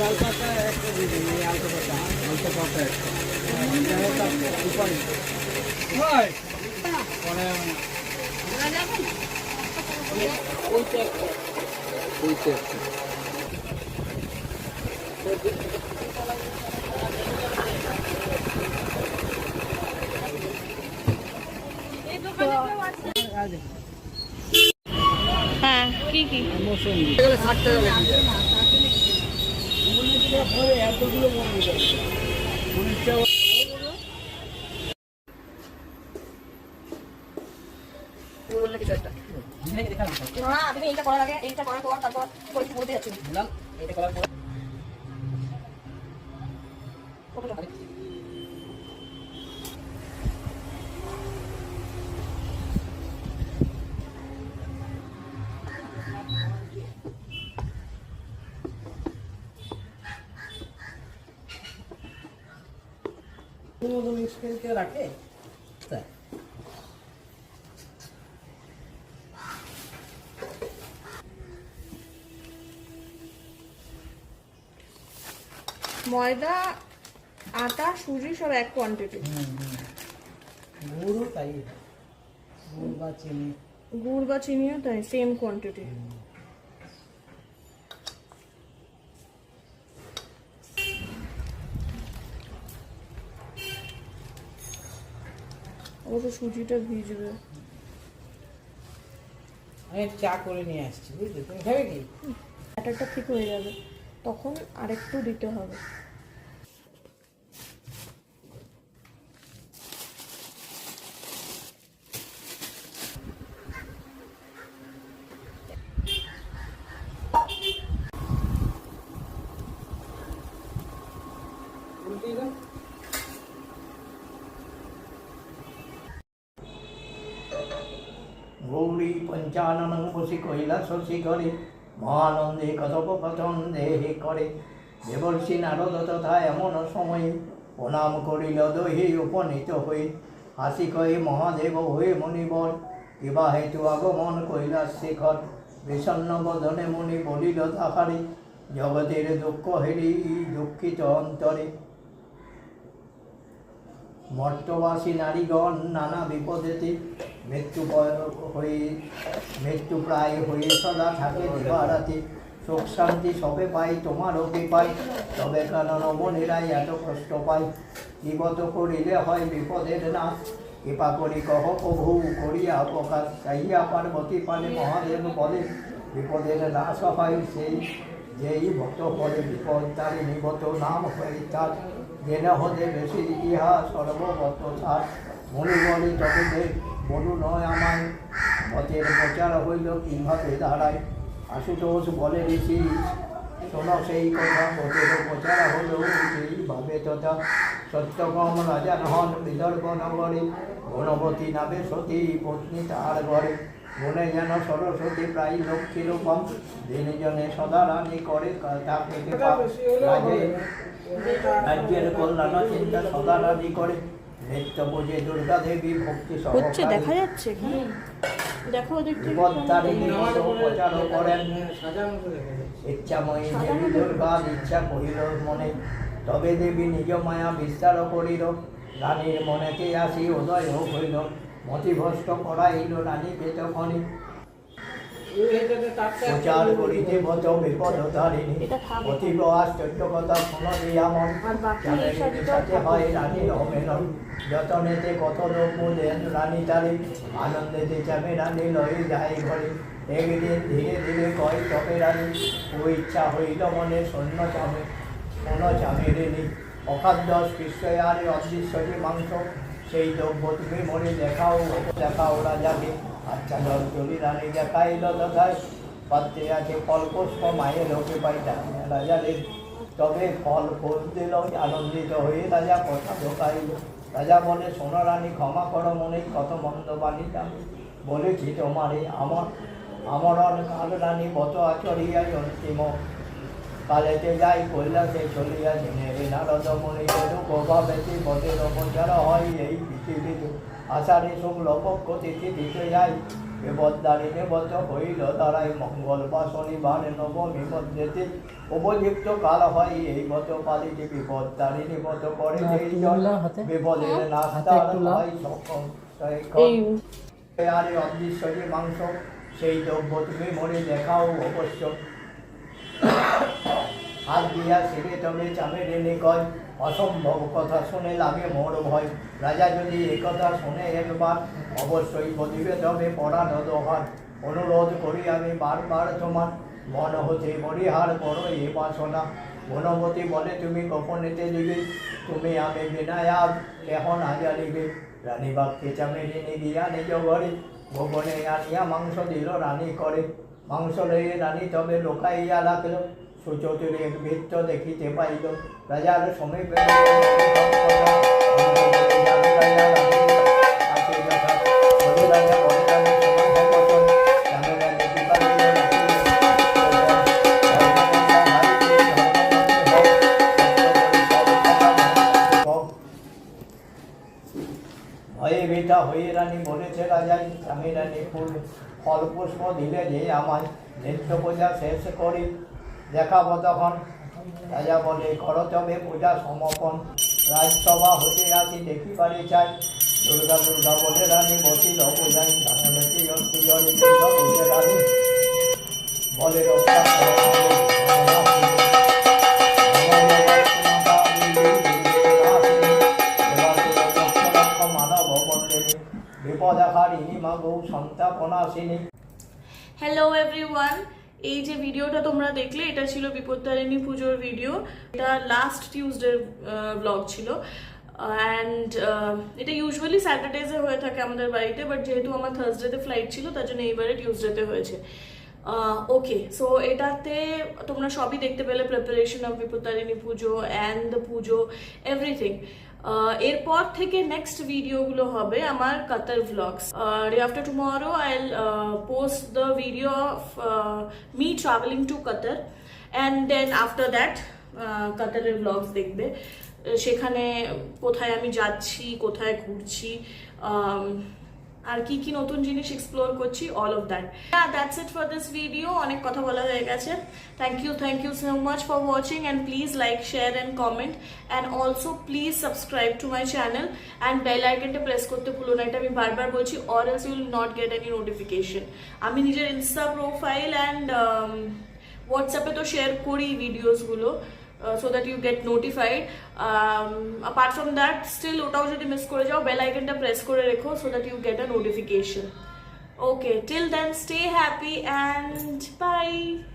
লাল পাতা একটা দিয়ে দিন, আলতো পাতা, আলতো পাতা উপরে হ্যাঁ কি কি মৌসুমি 60 টাকা লেগে যায়। এতগুলো মনে যায় 19 টাকা। তুমি এইটা করার আগে এইটা করার পর তারপর পরীক্ষা করতে যাচ্ছি এইটা করার পর মিক্স করে রাখে ময়দা আটা সুজি সব এক কোয়ান্টিটি। গুড়ও তাই, গুড় বা চিনিও তাই সেম কোয়ান্টিটি। অবশ্য সুজিটা ভিজবে। আমি চা করে নিয়ে আসছি, বুঝলি? তুমি খাবে কি? ব্যাটারটা ঠিক হয়ে যাবে, তখন আরেকটু দিতে হবে। গৌরী পঞ্চানন বসি কৈলাস শিখরে মহানন্দে কথোপকথন দেহে করে। দেবর্ষি নারদ তথা এমন সময়ে প্রণাম করিল দহে উপনীত হয়ে। হাসি কয়ে মহাদেব হয়ে মণিবর কিবা হেতু আগমন কৈলাস শিখর। বিষণ্ণ বদনে মুনি বলিল তাহারে জগতের দুঃখ হেরি দুঃখিত অন্তরে। মর্তবাসী নারীগণ নানা বিপদেতে মৃত্যু প্রায় হয়ে সদা থাকে দিবারাতে। সুখ শান্তি সবে পাই তোমারও কৃপায়, তবে কেন নবনীরাই এত কষ্ট পাই। বিপদ করিলে হয় বিপদের নাশ, কৃপা করি কহ প্রভু করিয়া প্রকাশ। চাইয়া পার্বতী পানে মহাদেব বলে বিপদের নাশ হয় সেই যেই ভক্ত পরে। বিপদ তারে নিবত নাম হয় তার, জেনে হতে বেশি ইহা সর্বগত সার। মনে বলি তবে বলু নয় আমায়, পথের প্রচার হইল কিভাবে দাঁড়ায়। আশুতোষ বলে ঋষি শোনো সেই কথা, পথের প্রচার হইল সেইভাবে তথা। সত্যকম রাজা হন বিদর্ভ নগরে, গুণবতী নামে সতী পত্নী তাহার ঘরে। মনে যেন সরস্বতী প্রায় লক্ষ্মী রূপম, দিনে জনে সদা রানী করে তাকে রাজ্যের কল্যাণ চিন্তা সদা রানী করে। নিত্য পুজে দুর্গা দেবী ভক্তি হচ্ছে দেখা যাচ্ছে কি দেখো বিপদতারিণী প্রচার করেন। ইচ্ছাময়ী দেবী দুর্গার ইচ্ছা কহিল মনে, তবে দেবী নিজ মায়া বিস্তার করিল। রানীর মনেতে আসি উদয় হইল, মতিভ্রষ্ট করাইল রানীকে তখনই। প্রচার করিতে বত বিপদ তারিণী, অতীব আশ্চর্য কথা শোনো দিয়া মন। সাথে হয় রানীর অমেলন, যতনেতে কত লোক দেন রানী তারে। আনন্দেতে চামে রানী লয়ে যায় ঘরে, একদিন ধীরে ধীরে কয় তবে রানী। ও ইচ্ছা হইল মনে শূন্য চামে শোনো চামে রেনি। অখাদ্য স্পৃশ্যে আর অদৃশ্যটি মাংস, সেই দ্রব্য তুমি মনে দেখাও দেখাও রাজাকে। আচ্ছা জলি রানী দেখাইল তথায়, পাত্রে আছে ফল পুষ্প মায়ের লোকে পাই রাজাদের। তবে ফল ফুল দিল আনন্দিত হয়ে রাজা কথা ঢোকাইল। রাজা বলে শোনো রানী ক্ষমা করো মনে কত মন্দ বাণীটা বলেছি তোমারে। আমরণ কাল রানী বত আচরিয়াই অন্তিম, কালেতে যাই কৈলাসে চলিয়া জেনে রে নারদ মনি প্রভাবেতি পদের অপচার হয় এই পৃথিবীতে আষাঢ়ে শুক্ল পক্ষ তিথি দিতে যাই বিপদ্দারিণী বত হইল তারাই মঙ্গল বা শনিবার নবমী মধ্যেতে উপযুক্ত কাল হয় এই মত পালিতে বিপদ্দারিণী মত করে যেই জন বিপদের নাস্তার হয় সকল আরে অদৃশ্যে মাংস সেই দ্রব্য তুমি মনে দেখাও অবশ্য হাত দিয়া সেরে তবে চামেরিনী কয় অসম্ভব কথা শুনে লাগে মোর ভয় রাজা যদি একথা শুনে একবার অবশ্যই বলিবে তবে পড়ানো দোহার অনুরোধ করি আমি বারবার তোমার মন হতে পরিহার করো এ বাসনা বনবতী বলে তুমি গোপনেতে দিবে তুমি আমি বিনায়াব এখন আজারিবে রানী বাক্যে চামেরিনী গিয়া নিজ ঘরে গোপনে আনিয়া মাংস দিল রানী করে মাংস লইয়ে রানী তবে লোকাইয়া রাখল সুচতুর এক বৃত্ত দেখিতে পাইল রাজার সমীপে ভয়ে বেটা হয়ে রানী বলেছে রাজাই আমি রানী ফুল ফল পুষ্প দিলে যে আমায় নিত্য পূজা শেষ করি দেখাবো তখন রাজা বলে কর তবে পূজা সমাপন রাজসভা হতে আসি দেখিবারে চাই দুর্গা দুর্গা বলে রানী বসিল পূজাই রানী বলে রক্ষা বিপদাহারিণী মা গৌ সন্তাপনাশিনী। হ্যালো এভরিওয়ান, এই যে ভিডিওটা তোমরা দেখলে এটা ছিল বিপত্তারিণী পুজোর ভিডিও। এটা লাস্ট টিউসডের ব্লগ ছিল অ্যান্ড এটা ইউজুয়ালি স্যাটারডেজে হয়ে থাকে আমাদের বাড়িতে, বাট যেহেতু আমার থার্সডেতে ফ্লাইট ছিল তার জন্য এইবারে টিউসডেতে হয়েছে। ওকে, সো এটাতে তোমরা সবই দেখতে পেলে, preparation of Bipattarini Puja and the Puja, everything. এরপর থেকে নেক্সট ভিডিওগুলো হবে আমার Qatar vlogs. Day after tomorrow I will post the video of me travelling to Qatar and then after that কাতারের ভ্লগস দেখবে, সেখানে কোথায় আমি যাচ্ছি, কোথায় ঘুরছি, আর কি কি নতুন জিনিস এক্সপ্লোর করছি, all of that. That's it for this video. অনেক কথা বলা হয়ে গেছে। Thank you so much for watching and please like, share and comment and also please subscribe to my channel and bell আইকনটা প্রেস করতে ভুলো না, এটা আমি বারবার বলছি, or else you will not get any notification. আমি নিজের ইনস্টা প্রোফাইল অ্যান্ড হোয়াটসঅ্যাপে তো শেয়ার করি ভিডিওসগুলো, so that you get notified. Apart from that, still ওটাও যদি মিস করে যাও, বেল আইকনটা প্রেস করে রেখো so that you get a notification. Okay, till then stay happy and bye.